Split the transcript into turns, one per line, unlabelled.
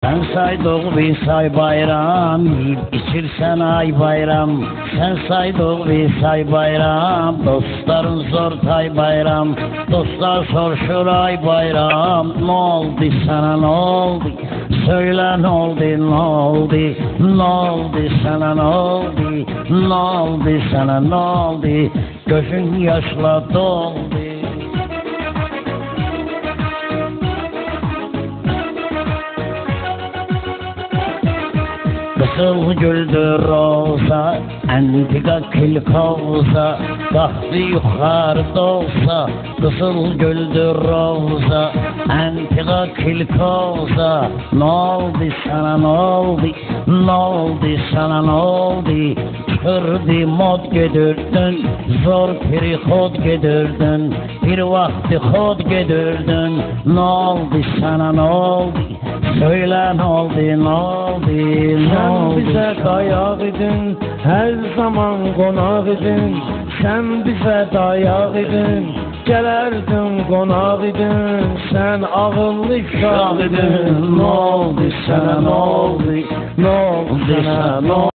Sen saydık bir say bayram, yiyip içirsen ay bayram. Sen saydık bir say bayram, dostların zor tay bayram. Dostlar soruşur ay bayram, ne oldu sana ne oldu? Söyle ne oldu ne oldu? Ne oldu sana ne oldu? Ne oldu sana ne oldu? Gözün yaşla doldu. Kızıl güldür roza, entika kül kovza, bahtı yukarıda olsa. Kızıl güldür roza, entika kül kovza. Ne oldu sana ne oldu? Ne oldu sana ne oldu? Kırdı mod gedirdin, zor perihod gedirdin. Bir vakti hod gedirdin. Ne oldu sana ne oldu? Söyle ne oldu ne oldu?
Sen bize dayak idin, her zaman konak idin. Sen bize dayak idin, gelerdin konak idin. Sen ağıllı uşaq idin. Ne oldu sana ne oldu? Ne oldu sana ne oldu?